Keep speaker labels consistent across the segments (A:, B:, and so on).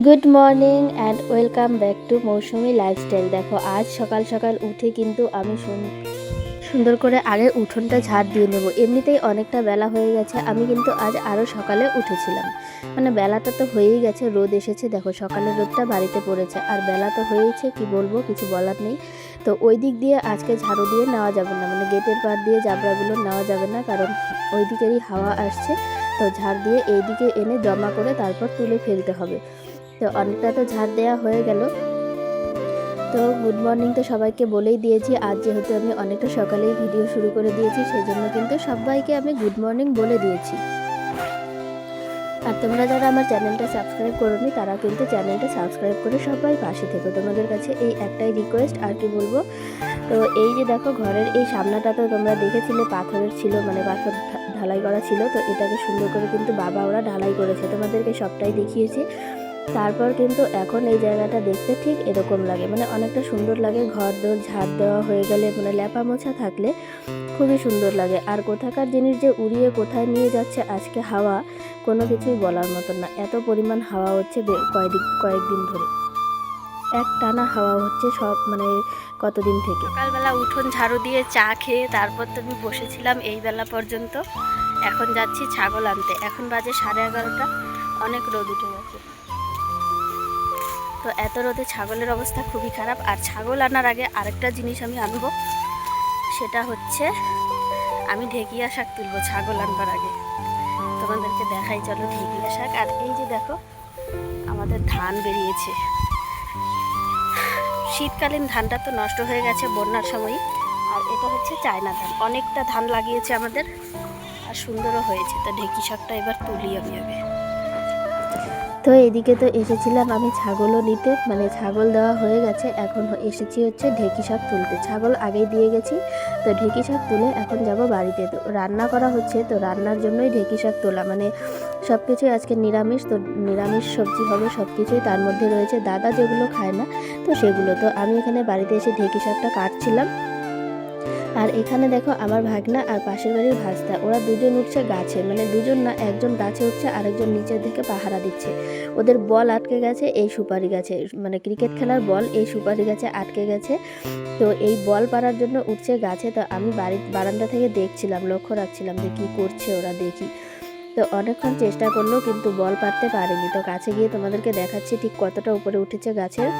A: Good morning and welcome back to Mousumi lifestyle. দেখো আজ সকাল সকাল উঠে কিন্তু আমি সুন্দর করে আগে উঠোনটা ঝাড় দিয়ে নেব। এমনিতেই অনেকটা বেলা হয়ে গেছে, আমি কিন্তু আজ আরও সকালে উঠেছিলাম। মানে বেলাটা তো হয়েই গেছে, রোদ এসেছে, দেখো সকালের রোদটা বাড়িতে পড়েছে আর বেলা তো হয়েইছে, কি বলবো, কিছু বলার নেই। তো ওই দিক দিয়ে আজকে ঝাড়ু দিয়ে নেওয়া যাবে না, মানে গেটের পার দিয়ে জাবড়াগুলো নেওয়া যাবে না, কারণ ওই দিকেরই হাওয়া আসছে। তো ঝাড় দিয়ে এইদিকে এনে জমা করে তারপর তুলে ফেলতে হবে। তো অনেকটা তো ঝাড় দেওয়া হয়ে গেল। তো গুড মর্নিং তো সবাইকে বলেই দিয়েছি, আজ যেহেতু আমি অনেকটা সকালেই ভিডিও শুরু করে দিয়েছি সেই জন্য কিন্তু সবাইকে আমি গুড মর্নিং বলে দিয়েছি। আর তোমরা যারা আমার চ্যানেলটা সাবস্ক্রাইব করোনি তারা কিন্তু চ্যানেলটা সাবস্ক্রাইব করে সবাই পাশে থেকো, তোমাদের কাছে এই একটাই রিকোয়েস্ট, আর কি বলবো। তো এই যে দেখো ঘরের এই সামনাটা তো তোমরা দেখেছিলে পাথরের ছিল, মানে পাথর ঢালাই করা ছিল। তো এটাকে সুন্দর করে কিন্তু বাবা ওরা ঢালাই করেছে, তোমাদেরকে সবটাই দেখিয়েছি। তারপর কিন্তু এখন এই জায়গাটা দেখতে ঠিক এরকম লাগে, মানে অনেকটা সুন্দর লাগে। ঘর দোর ঝাড় দেওয়া হয়ে গেলে, মানে ল্যাপা মোছা থাকলে খুবই সুন্দর লাগে। আর কোথাকার জিনিস যে উড়িয়ে কোথায় নিয়ে যাচ্ছে আজকে হাওয়া, কোনো কিছুই বলার মতন না। এত পরিমাণ হাওয়া হচ্ছে কয়েকদিন ধরে, এক টানা হাওয়া হচ্ছে সব, মানে কতদিন থেকে। সকালবেলা উঠোন ঝাড়ু দিয়ে চা খেয়ে তারপর তো আমি বসেছিলাম এই বেলা পর্যন্ত। এখন যাচ্ছি ছাগল আনতে, এখন বাজে 11:30, অনেক রোদ উঠে গেছে। তো এত রোদে ছাগলের অবস্থা খুবই খারাপ। আর ছাগল আনার আগে আরেকটা জিনিস আমি আনবো, সেটা হচ্ছে আমি ঢেকিয়া শাক তুলবো ছাগল আনবার আগে। তোমাদেরকে দেখাই, চলো ঢেকিয়া শাক। আর এই যে দেখো আমাদের ধান বেরিয়েছে, শীতকালীন ধানটা তো নষ্ট হয়ে গেছে বন্যার সময়। আর এটা হচ্ছে চায়না ধান, অনেকটা ধান লাগিয়েছে আমাদের, আর সুন্দরও হয়েছে। তো ঢেকি শাকটা এবার তুলি আমি আগে। তো এদিকে তো এসেছিলাম আমি ছাগলও নিতে, মানে ছাগল দেওয়া হয়ে গেছে, এখন এসেছি হচ্ছে ঢেকি শাক তুলতে। ছাগল আগেই দিয়ে গেছি, তো ঢেকি শাক তুলে এখন যাব বাড়িতে। তো রান্না করা হচ্ছে, তো রান্নার জন্যই ঢেকি শাক তোলা, মানে সব কিছুই আজকে নিরামিষ। তো নিরামিষ সবজি হবে সব কিছুই, তার মধ্যে রয়েছে দাদা যেগুলো খায় না তো সেগুলো। তো আমি এখানে বাড়িতে এসে ঢেকি শাকটা কাটছিলাম। আর এখানে দেখো আমার ভাগনা আর পাশের বাড়ির ভাস্তা, ওরা দুজন উঠছে গাছে, মানে দুজন না, একজন গাছে উঠছে আরেকজন নিচের দিকে পাহারা দিচ্ছে। ওদের বল আটকে গেছে এই সুপারি গাছে, মানে ক্রিকেট খেলার বল এই সুপারি গাছে আটকে গেছে। তো এই বল পাড়ার জন্য উঠছে গাছে। তো আমি বাড়ির বারান্দা থেকে দেখছিলাম, লক্ষ্য রাখছিলাম যে কী করছে ওরা, দেখি। তো অনেকক্ষণ চেষ্টা করলো কিন্তু বল পারতে পারেনি। তো কাছে গিয়ে তোমাদেরকে দেখাচ্ছি ঠিক কতটা উপরে উঠেছে গাছের,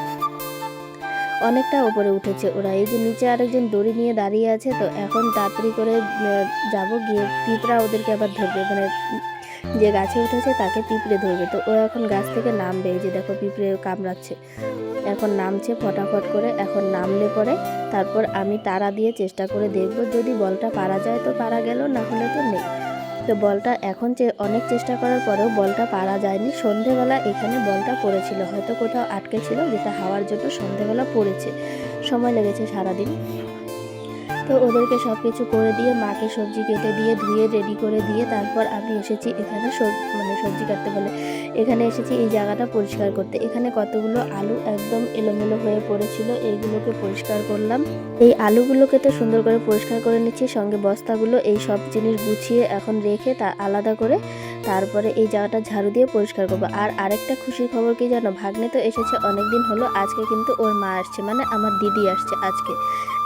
A: অনেকটা উপরে উঠেছে ওরা। এই যে নিচে আরেকজন দড়ি নিয়ে দাঁড়িয়ে আছে। তো এখন তাড়াতাড়ি করে যাব, গিয়ে পিঁপড়া ওদেরকে আবার ধরবে, মানে যে গাছে উঠেছে তাকে পিঁপড়ে ধরবে। তো ও এখন গাছ থেকে নামবে, এই যে দেখো পিঁপড়ে কামড়াচ্ছে, এখন নামছে ফটাফট করে। এখন নামলে পরে তারপর আমি তারা দিয়ে চেষ্টা করে দেখব, যদি বলটা পারা যায় তো পারা গেল, না হলে তো নেই। তো বলটা এখন অনেক চেষ্টা করার পরেও বলটা পারা যায়নি। সন্ধেবেলা এখানে বলটা পড়েছিল, হয়তো কোথাও আটকে ছিল, যেটা হাওয়ার জন্য সন্ধেবেলা পড়েছে, সময় লেগেছে সারাদিন। তো ওদেরকে সব কিছু করে দিয়ে, মাকে সবজি কেটে দিয়ে ধুয়ে রেডি করে দিয়ে তারপর আমি এসেছি এখানে মানে সবজি কাটতে বলে এখানে এসেছি এই জায়গাটা পরিষ্কার করতে। এখানে কতগুলো আলু একদম এলোমেলো হয়ে পড়েছিল, এইগুলোকে পরিষ্কার করলাম। এই আলুগুলোকে তো সুন্দর করে পরিষ্কার করে নিচ্ছি, সঙ্গে বস্তাগুলো, এই সব জিনিস গুছিয়ে এখন রেখে তা আলাদা করে তারপরে এই জায়গাটা ঝাড়ু দিয়ে পরিষ্কার করবো। আর আরেকটা খুশির খবর কি জানো, ভাগ্নে তো এসেছে অনেক দিন হলো, আজকে কিন্তু ওর মা আসছে, মানে আমার দিদি আসছে আজকে,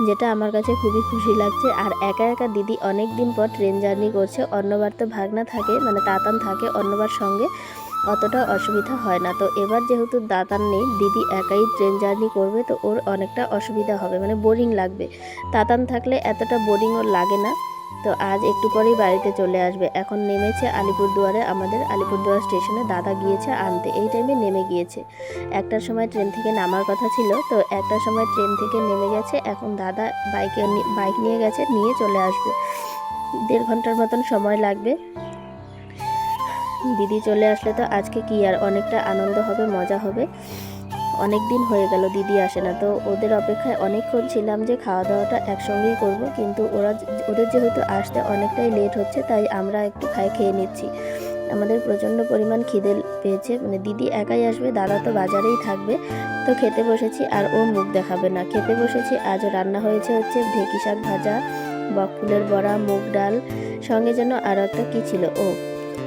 A: যেটা আমার কাছে খুবই খুশি লাগছে। আর একা একা দিদি অনেক দিন পর ট্রেন জার্নি করছে, অন্যবার তো ভাগনা থাকে, মানে তাতান থাকে, অন্যবার সঙ্গে অতটা অসুবিধা হয় না। তো এবার যেহেতু দাতান নেই, দিদি একাই ট্রেন জার্নি করবে, তো ওর অনেকটা অসুবিধা হবে, মানে বোরিং লাগবে। তাতান থাকলে এতটা বোরিং ওর লাগে না। তো আজ একটু পরেই বাড়িতে চলে আসবে। এখন নেমেছে আলিপুরদুয়ারে, আমাদের আলিপুরদুয়ার স্টেশনে দাদা গিয়েছে আনতে, এই টাইমে নেমে গিয়েছে। একটার সময় ট্রেন থেকে নামার কথা ছিল, তো একটার সময় ট্রেন থেকে নেমে গেছে। এখন দাদা বাইক নিয়ে গেছে, নিয়ে চলে আসবে, 1.5 ঘন্টার মতন সময় লাগবে। দিদি চলে আসলে তো আজকে কি আর অনেকটা আনন্দ হবে, মজা হবে। অনেক দিন হয়ে গেল দিদি আসে না, তো ওদের অপেক্ষায় অনেকক্ষণ ছিলাম যে খাওয়া দাওয়াটা একসঙ্গেই করব, কিন্তু ওদের যেহেতু আসতে অনেকটাই লেট হচ্ছে, তাই আমরা একটু খেয়ে নিচ্ছি। আমাদের প্রচণ্ড পরিমাণ খিদে পেয়েছে, মানে দিদি একাই আসবে, দাদা তো বাজারেই থাকবে। তো খেতে বসেছি, আর ও মুখ দেখাবে না। খেতে বসেছি, আজও রান্না হয়েছে হচ্ছে ঢেঁকি শাক ভাজা, বকফুলের বড়া, মুগ ডাল, সঙ্গে যেন আরও একটা কী ছিল,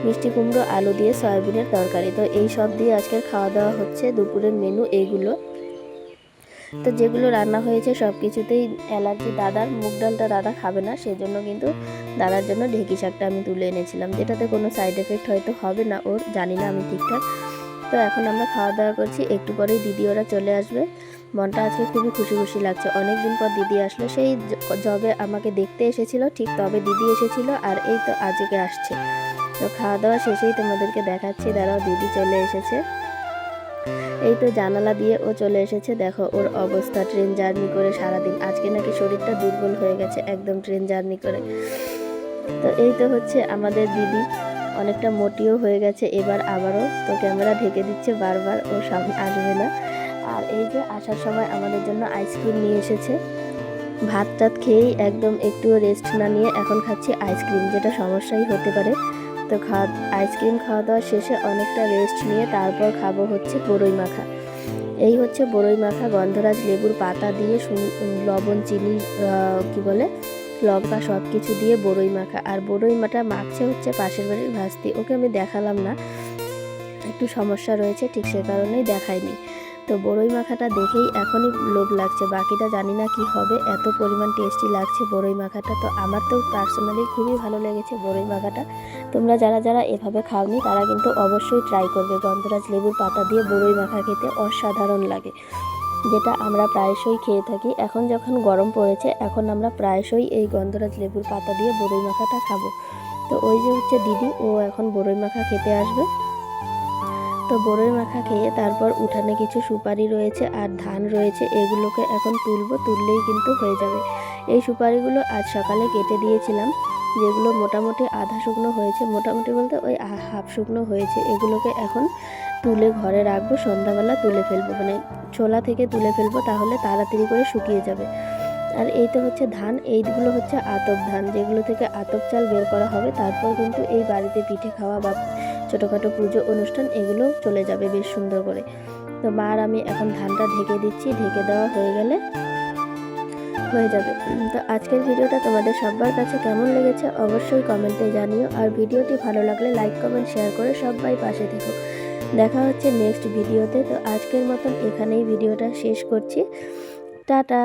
A: মিষ্টি কুমড়ো আলু দিয়ে সয়াবিনের তরকারি। তো এই সব দিয়ে আজকের খাওয়া দাওয়া হচ্ছে, দুপুরের মেনু এইগুলো। তো যেগুলো রান্না হয়েছে সব কিছুতেই অ্যালার্জি দাদার, মুগ ডালটা দাদা খাবে না, সেজন্য কিন্তু দাদার জন্য ঢেঁকি শাকটা আমি তুলে এনেছিলাম, যেটাতে কোনো সাইড এফেক্ট হয়তো হবে না ওর, জানি না আমি ঠিকঠাক। তো এখন আমরা খাওয়া দাওয়া করছি, একটু পরেই দিদি ওরা চলে আসবে। মনটা আজকে খুবই খুশি খুশি লাগছে, অনেক দিন পর দিদি আসলো। সেই যবে আমাকে দেখতে এসেছিল ঠিক তবে দিদি এসেছিল, আর এই তো আজকে আসছে। তো খাওয়া দাওয়া শেষেই তোমাদেরকে দেখাচ্ছি, দাঁড়াও, দিদি চলে এসেছে। এই তো জানালা দিয়ে ও চলে এসেছে, দেখো ওর অবস্থা, ট্রেন জার্নি করে সারাদিন, আজকে নাকি শরীরটা দুর্বল হয়ে গেছে একদম ট্রেন জার্নি করে। তো এই তো হচ্ছে আমাদের দিদি, অনেকটা মোটিও হয়ে গেছে এবার আবারও, তো ক্যামেরা ঢেকে দিচ্ছে বারবার, ও সামনে আসবে না। আর এই যে আসার সময় আমাদের জন্য আইসক্রিম নিয়ে এসেছে। ভাত টাত খেয়েই একদম একটুও রেস্ট না নিয়ে এখন খাচ্ছি আইসক্রিম, যেটা সমস্যাই হতে পারে। তো আইসক্রিম খাওয়া দাওয়া শেষে অনেকটা রেস্ট নিয়ে তারপর খাবো হচ্ছে বড়ই মাখা। এই হচ্ছে বড়ই মাখা, গন্ধরাজ লেবুর পাতা দিয়ে লবণ, চিনি, কি বলে, লঙ্কা সব কিছু দিয়ে বড়ই মাখা। আর বড়ই মাটা মাখছে হচ্ছে পাশের বাড়ির ভাস্তি, ওকে আমি দেখালাম না, একটু সমস্যা রয়েছে, ঠিক সে কারণেই দেখাইনি। তো বড়ই মাখাটা দেখেই এখনই লোভ লাগছে, বাকিটা জানি না কি হবে, এত পরিমাণ টেস্টি লাগছে বড়ই মাখাটা। তো আমার তো পার্সোনালি খুবই ভালো লেগেছে বড়ই মাখাটা। তোমরা যারা যারা এভাবে খাওনি তারা কিন্তু অবশ্যই ট্রাই করবে, গন্ধরাজ লেবুর পাতা দিয়ে বড়ই মাখা খেতে অসাধারণ লাগে, যেটা আমরা প্রায়শই খেয়ে থাকি। এখন যখন গরম পড়েছে, এখন আমরা প্রায়শই এই গন্ধরাজ লেবুর পাতা দিয়ে বড়ই মাখাটা খাবো। তো ওই যে হচ্ছে দিদি, ও এখন বড়ই মাখা খেতে আসবে। তো বড়ই মাখা খেয়ে তারপর উঠানে কিছু সুপারি রয়েছে আর ধান রয়েছে, এগুলোকে এখন তুলবো, তুললেই কিন্তু হয়ে যাবে। এই সুপারিগুলো আজ সকালে কেটে দিয়েছিলাম, যেগুলো মোটামুটি আধা শুকনো হয়েছে, মোটামুটি বলতে ওই হাফ শুকনো হয়েছে। এগুলোকে এখন তুলে ঘরে রাখবো, সন্ধ্যাবেলা তুলে ফেলবো, মানে ছোলা থেকে তুলে ফেলবো, তাহলে তাড়াতাড়ি করে শুকিয়ে যাবে। আর এই তো হচ্ছে ধান, এইগুলো হচ্ছে আতপ ধান, যেগুলো থেকে আতপ চাল বের করা হবে, তারপর কিন্তু এই বাড়িতে পিঠে খাওয়া বা ছোটোখাটো পুজো অনুষ্ঠান এগুলো চলে যাবে বেশ সুন্দর করে। তো মার আমি এখন ধানটা ঢেকে দিচ্ছি, ঢেকে দেওয়া হয়ে গেলে হয়ে যাবে। তো আজকের ভিডিওটা তোমাদের সবার কাছে কেমন লেগেছে অবশ্যই কমেন্টে জানিও, আর ভিডিওটি ভালো লাগলে লাইক কমেন্ট শেয়ার করে সবাই পাশে থেকো। দেখা হচ্ছে নেক্সট ভিডিওতে। তো আজকের মতন এখানেই ভিডিওটা শেষ করছি, টাটা।